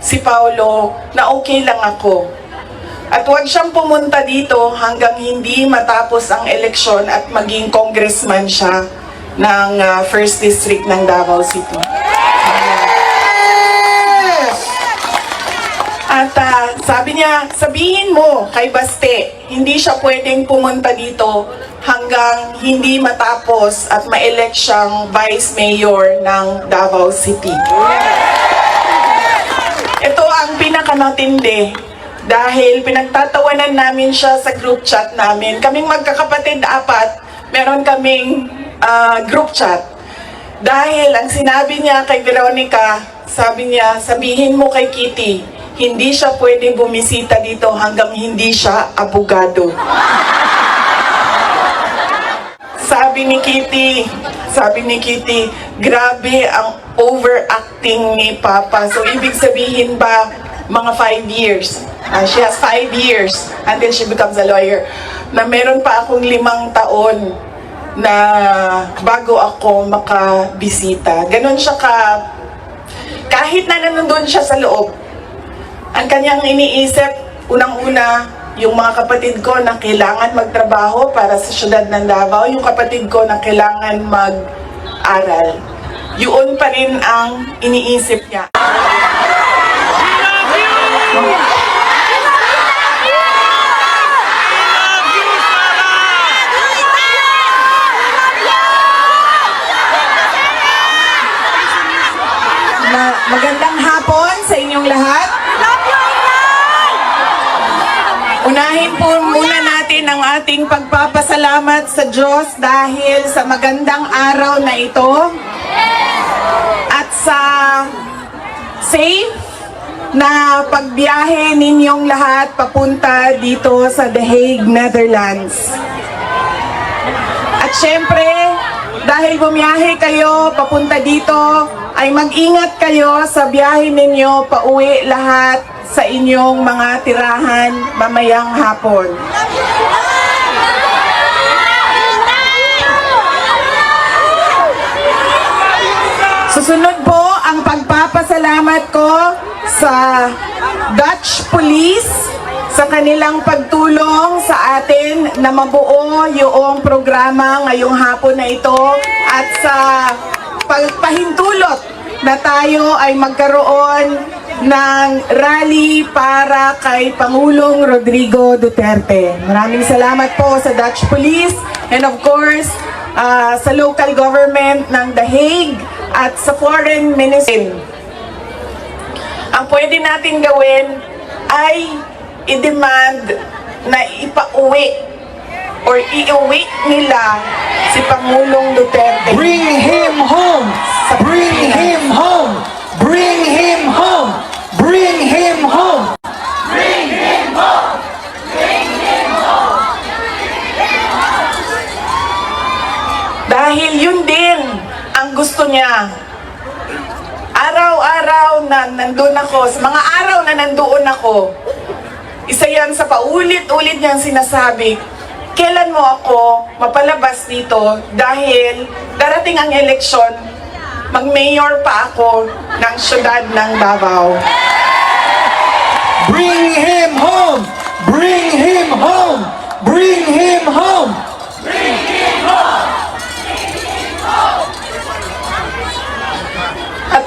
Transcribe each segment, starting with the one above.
si Paulo na okay lang ako. At huwag siyang pumunta dito hanggang hindi matapos ang eleksyon at maging congressman siya ng 1st District ng Davao City. At sabi niya, sabihin mo kay Baste, hindi siya pwedeng pumunta dito hanggang hindi matapos at ma-elect siyang Vice Mayor ng Davao City. Ito ang pinakamatindi. Dahil pinagtatawanan namin siya sa group chat namin. Kaming magkakapatid 4, meron kaming group chat. Dahil ang sinabi niya kay Veronica, sabi niya, sabihin mo kay Kitty, hindi siya pwedeng bumisita dito hanggang hindi siya abogado. Sabi ni Kitty, grabe ang overacting ni Papa. So ibig sabihin ba, mga 5 years. She has 5 years until she becomes a lawyer. Na meron pa akong 5 taon na bago ako makabisita. Ganon siya kahit na nandun siya sa loob, ang kanyang iniisip, unang-una, yung mga kapatid ko na kailangan magtrabaho para sa syudad ng Davao, yung kapatid ko na kailangan mag-aral. Yun pa rin ang iniisip niya. Magandang hapon sa inyong lahat. Unahin po muna natin ang ating pagpapasalamat sa Diyos dahil sa magandang araw na ito at sa safe na pagbiyahe ninyong lahat papunta dito sa The Hague, Netherlands. At syempre, dahil bumiyahe kayo papunta dito, ay mag-ingat kayo sa biyahe ninyo pauwi lahat sa inyong mga tirahan mamayang hapon. Susunod po ang pagpapasalamat ko sa Dutch Police sa kanilang pagtulong sa atin na mabuo yung programa ngayong hapon na ito at sa pagpahintulot na tayo ay magkaroon ng rally para kay Pangulong Rodrigo Duterte. Maraming salamat po sa Dutch Police and of course sa local government ng The Hague at sa foreign ministry. Ang pwede natin gawin ay i-demand na ipauwi or iuwi nila si Pangulong Duterte. Bring him home! Bring him home! Bring him home! Bring him home! Bring him home! Bring him home! Dahil yun din ang gusto niya. Araw-araw na nandun ako, sa mga araw na nandoon ako, isa yan sa paulit-ulit niyang sinasabi, kailan mo ako mapalabas dito dahil darating ang eleksyon, mag-mayor pa ako ng syudad ng Davao. Bring him home! Bring him home! Bring him home! Bring him home! At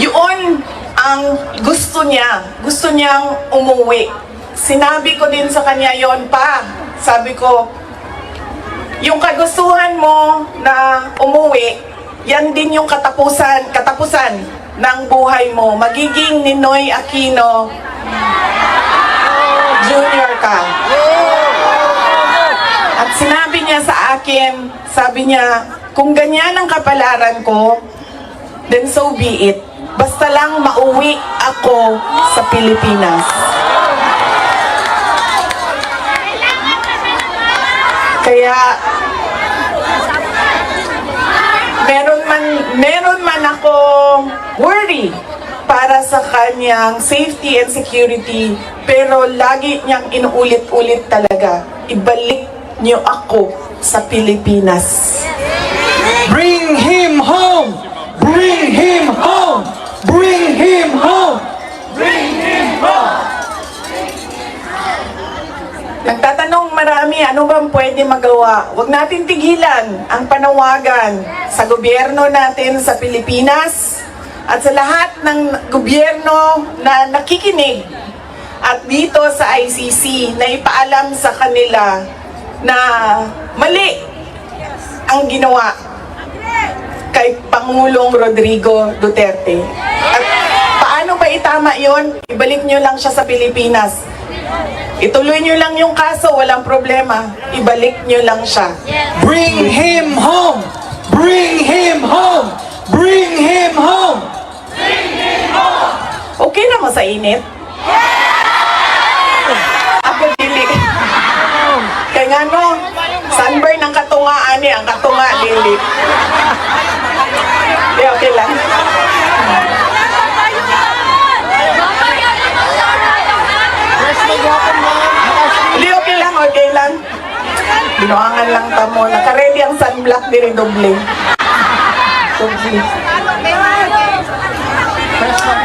yun ang gusto niya. Gusto niyang umuwi. Sinabi ko din sa kanya yon pa. Sabi ko, yung kagustuhan mo na umuwi, yan din yung katapusan ng buhay mo. Magiging Ninoy Aquino Jr. ka. At sinabi niya sa akin, sabi niya, kung ganyan ang kapalaran ko, then so be it. Basta lang mauwi ako sa Pilipinas. Kaya meron man akong worry para sa kanyang safety and security, pero lagi niyang inuulit-ulit talaga, ibalik niyo ako sa Pilipinas. Bring him home! Bring him home! Bring him home! Bring kami, ano bang pwede magawa? Huwag natin tigilan ang panawagan sa gobyerno natin sa Pilipinas at sa lahat ng gobyerno na nakikinig at dito sa ICC na ipaalam sa kanila na mali ang ginawa kay Pangulong Rodrigo Duterte. At paano ba itama yon? Ibalik nyo lang siya sa Pilipinas. Ituloy nyo lang yung kaso, walang problema. Ibalik nyo lang siya. Bring him home! Bring him home! Bring him home! Okay na mo sa init? Ako dili. Kaya nga no, sunburn ang katungaan niya, ang katunga dili. Okay lang. Hindi, okay lang, okay lang. Binuangan lang tamo. Naka-ready ang sunblock diri doble.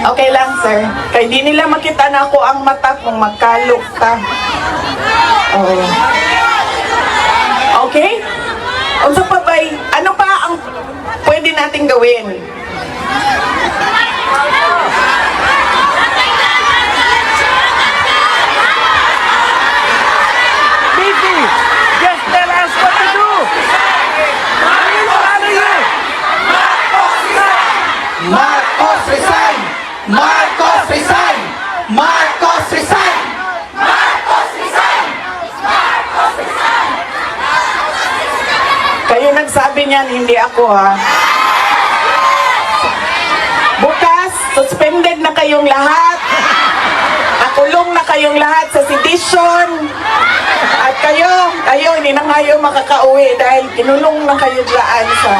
Okay lang, sir. Kaya di nila makita na ako ang mata kung magkalok ka. Oh. Okay? Unsa pa ba'y, ano pa ang pwede nating gawin? Vicky, just tell us what to do. We will honor you. Marcos resign! Marcos resign! Marcos resign! Kayo nagsabi niyan, hindi ako ha. Bukas, suspended na kayong lahat. Nakulong na kayong lahat sa sedition. At kayo, hindi na kayo makakauwi dahil kinulong na kayo dyan sa...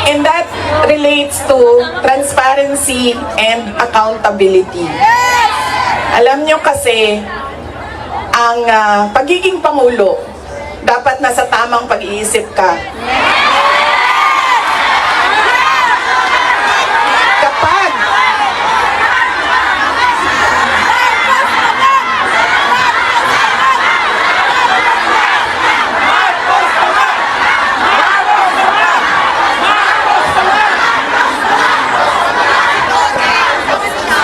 And that relates to transparency and accountability. Alam nyo kasi, ang pagiging Pangulo, dapat nasa tamang pag-iisip ka. Kapag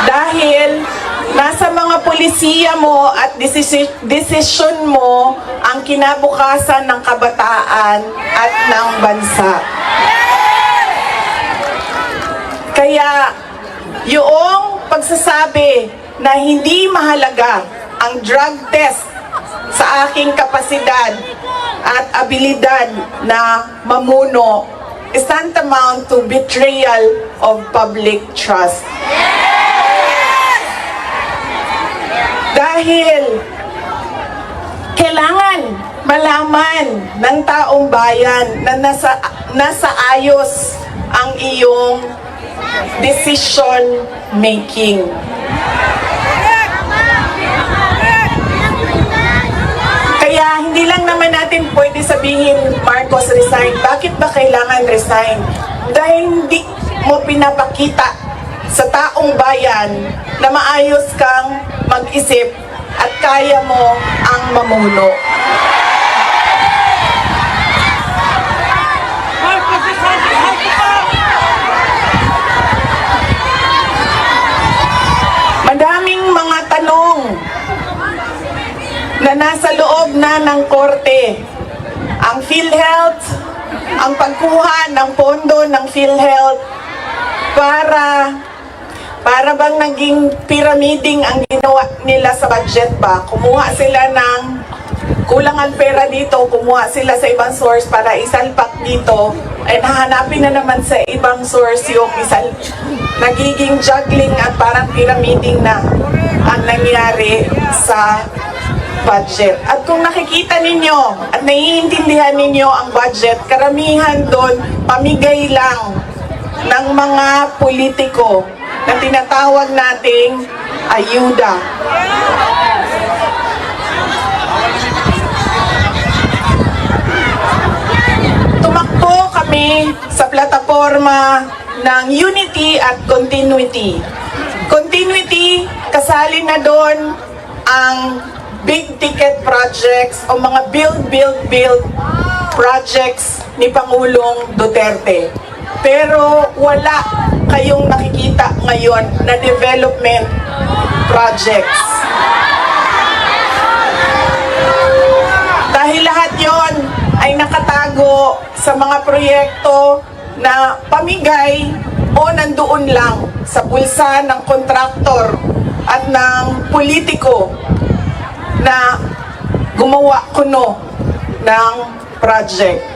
dahil nasa mga polisiya mo at desisyon mo ang kinabukasan ng kabataan at ng bansa. Kaya yung pagsasabi na hindi mahalaga ang drug test sa aking kapasidad at abilidad na mamuno is tantamount to betrayal of public trust. Dahil kailangan malaman ng taong bayan na nasa ayos ang iyong decision making. Kaya hindi lang naman natin pwede sabihin Marcos resign. Bakit ba kailangan resign? Dahil hindi mo pinapakita sa taong bayan na maayos kang mag-isip at kaya mo ang mamuno. Madaming mga tanong na nasa loob na ng korte. Ang PhilHealth, ang pagkuha ng pondo ng PhilHealth para bang naging pyramiding ang ginawa nila sa budget ba? Kumuha sila ng kulang ang pera dito, kumuha sila sa ibang source para isalpak dito, and hahanapin na naman sa ibang source yung nagiging juggling at parang pyramiding na ang nangyari sa budget. At kung nakikita ninyo at naiintindihan ninyo ang budget, karamihan doon pamigay lang ng mga politiko na tinatawag nating ayuda. Tumakbo kami sa plataforma ng unity at continuity. Continuity, kasali na doon ang big ticket projects o mga build projects ni Pangulong Duterte. Pero wala kayong nakikita ngayon na development projects. Dahil lahat yon ay nakatago sa mga proyekto na pamigay o nandoon lang sa bulsa ng kontraktor at ng politiko na gumawa kuno ng project.